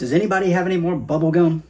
Does anybody have any more bubble gum?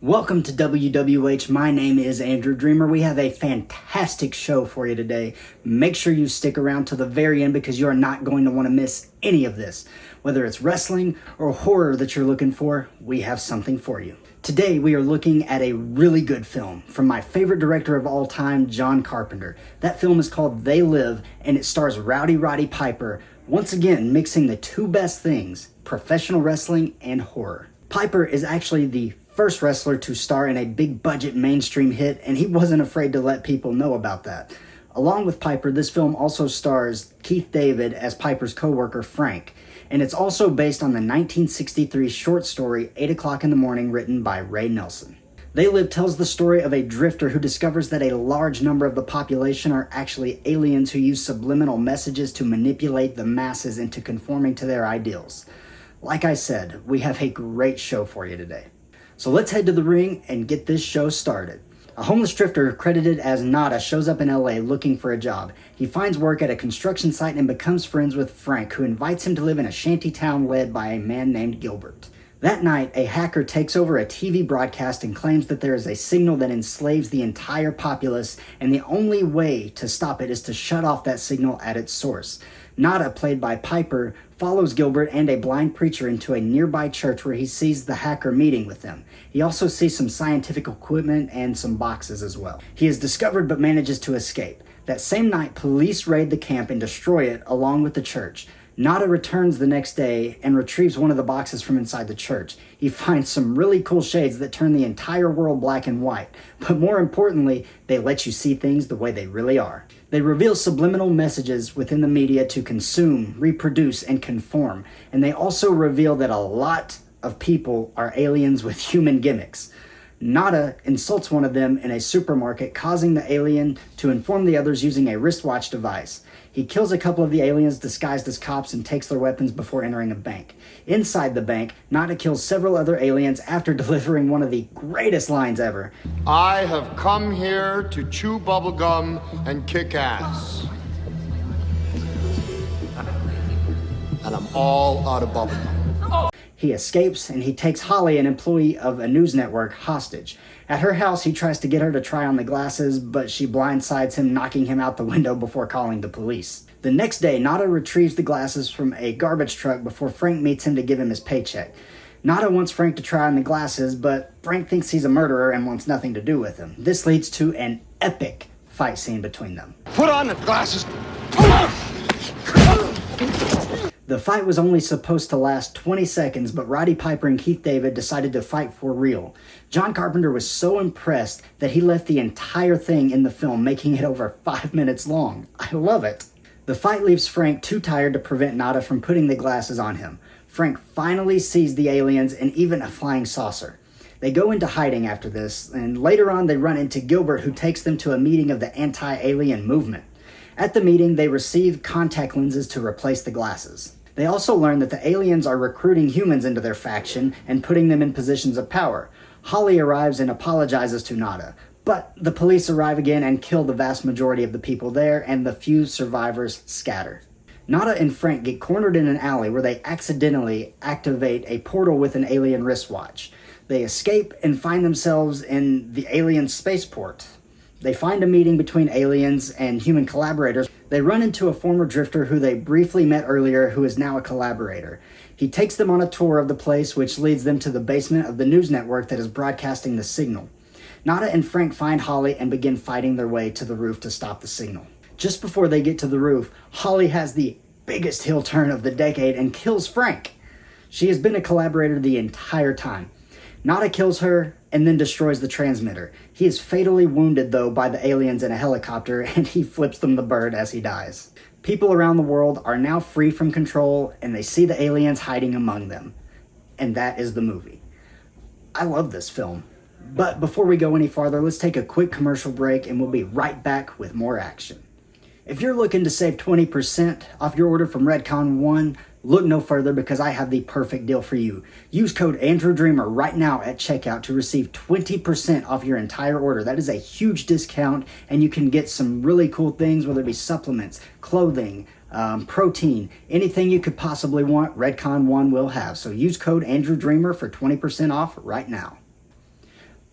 Welcome to WWH. My name is Andrew Dreamer. We have a fantastic show for you today. Make sure you stick around to the very end because you are not going to want to miss any of this. Whether it's wrestling or horror that you're looking for, we have something for you. Today we are looking at a really good film from my favorite director of all time, John Carpenter. That film is called They Live, and it stars Roddy Piper, once again mixing the two best things, professional wrestling and horror. Piper is actually the first wrestler to star in a big budget mainstream hit, and he wasn't afraid to let people know about that. Along with Piper, this film also stars Keith David as Piper's co-worker Frank, and it's also based on the 1963 short story 8 O'Clock in the Morning written by Ray Nelson. They Live tells the story of a drifter who discovers that a large number of the population are actually aliens who use subliminal messages to manipulate the masses into conforming to their ideals. Like I said, we have a great show for you today. So let's head to the ring and get this show started. A homeless drifter credited as Nada shows up in LA looking for a job. He finds work at a construction site and becomes friends with Frank, who invites him to live in a shanty town led by a man named Gilbert. That night, a hacker takes over a TV broadcast and claims that there is a signal that enslaves the entire populace, and the only way to stop it is to shut off that signal at its source. Nada, played by Piper, follows Gilbert and a blind preacher into a nearby church where he sees the hacker meeting with them. He also sees some scientific equipment and some boxes as well. He is discovered but manages to escape. That same night, police raid the camp and destroy it along with the church. Nada returns the next day and retrieves one of the boxes from inside the church. He finds some really cool shades that turn the entire world black and white. But more importantly, they let you see things the way they really are. They reveal subliminal messages within the media to consume, reproduce, and conform. And they also reveal that a lot of people are aliens with human gimmicks. Nada insults one of them in a supermarket, causing the alien to inform the others using a wristwatch device. He kills a couple of the aliens disguised as cops and takes their weapons before entering a bank. Inside the bank, Nada kills several other aliens after delivering one of the greatest lines ever. I have come here to chew bubblegum and kick ass. And I'm all out of bubblegum. He escapes and he takes Holly, an employee of a news network, hostage. At her house, he tries to get her to try on the glasses, but she blindsides him, knocking him out the window before calling the police. The next day, Nada retrieves the glasses from a garbage truck before Frank meets him to give him his paycheck. Nada wants Frank to try on the glasses, but Frank thinks he's a murderer and wants nothing to do with him. This leads to an epic fight scene between them. Put on the glasses. The fight was only supposed to last 20 seconds, but Roddy Piper and Keith David decided to fight for real. John Carpenter was so impressed that he left the entire thing in the film, making it over 5 minutes long. I love it. The fight leaves Frank too tired to prevent Nada from putting the glasses on him. Frank finally sees the aliens and even a flying saucer. They go into hiding after this, and later on they run into Gilbert, who takes them to a meeting of the anti-alien movement. At the meeting, they receive contact lenses to replace the glasses. They also learn that the aliens are recruiting humans into their faction and putting them in positions of power. Holly arrives and apologizes to Nada, but the police arrive again and kill the vast majority of the people there, and the few survivors scatter. Nada and Frank get cornered in an alley where they accidentally activate a portal with an alien wristwatch. They escape and find themselves in the alien spaceport. They find a meeting between aliens and human collaborators. They run into a former drifter who they briefly met earlier, who is now a collaborator. He takes them on a tour of the place, which leads them to the basement of the news network that is broadcasting the signal. Nada and Frank find Holly and begin fighting their way to the roof to stop the signal. Just before they get to the roof, Holly has the biggest heel turn of the decade and kills Frank. She has been a collaborator the entire time. Nada kills her and then destroys the transmitter. He is fatally wounded, though, by the aliens in a helicopter, and he flips them the bird as he dies. People around the world are now free from control, and they see the aliens hiding among them. And that is the movie. I love this film. But before we go any farther, let's take a quick commercial break, and we'll be right back with more action. If you're looking to save 20% off your order from Redcon One, look no further because I have the perfect deal for you. Use code AndrewDreamer right now at checkout to receive 20% off your entire order. That is a huge discount, and you can get some really cool things, whether it be supplements, clothing, protein, anything you could possibly want, Redcon One will have. So use code AndrewDreamer for 20% off right now.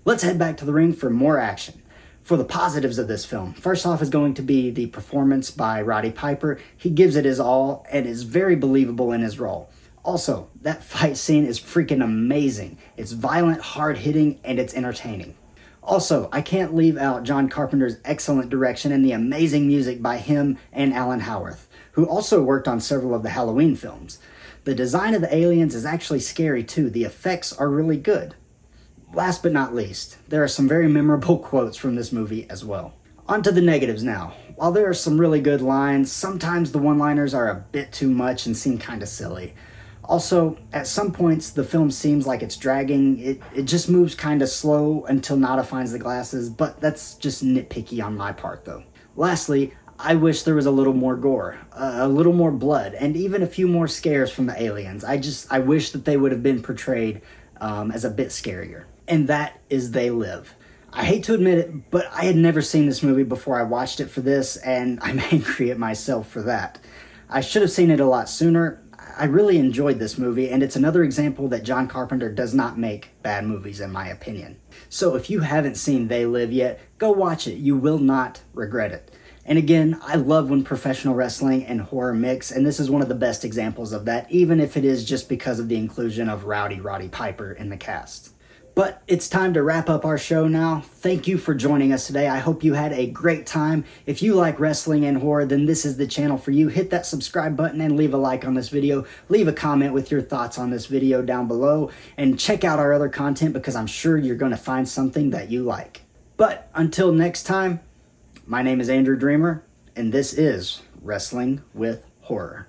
Let's head back to the ring for more action. For the positives of this film, first off is going to be the performance by Roddy Piper. He gives it his all and is very believable in his role. Also, that fight scene is freaking amazing. It's violent, hard-hitting, and it's entertaining. Also, I can't leave out John Carpenter's excellent direction and the amazing music by him and Alan Howarth, who also worked on several of the Halloween films. The design of the aliens is actually scary too. The effects are really good. Last but not least, there are some very memorable quotes from this movie as well. On to the negatives now. While there are some really good lines, sometimes the one-liners are a bit too much and seem kind of silly. Also, at some points, the film seems like it's dragging. It just moves kind of slow until Nada finds the glasses, but that's just nitpicky on my part though. Lastly, I wish there was a little more gore, a little more blood, and even a few more scares from the aliens. I wish that they would have been portrayed as a bit scarier. And that is They Live. I hate to admit it, but I had never seen this movie before I watched it for this, and I'm angry at myself for that. I should have seen it a lot sooner. I really enjoyed this movie, and it's another example that John Carpenter does not make bad movies, in my opinion. So if you haven't seen They Live yet, go watch it. You will not regret it. And again, I love when professional wrestling and horror mix, and this is one of the best examples of that, even if it is just because of the inclusion of Roddy Piper in the cast. But it's time to wrap up our show now. Thank you for joining us today. I hope you had a great time. If you like wrestling and horror, then this is the channel for you. Hit that subscribe button and leave a like on this video. Leave a comment with your thoughts on this video down below. And check out our other content because I'm sure you're going to find something that you like. But until next time, my name is Andrew Dreamer, and this is Wrestling with Horror.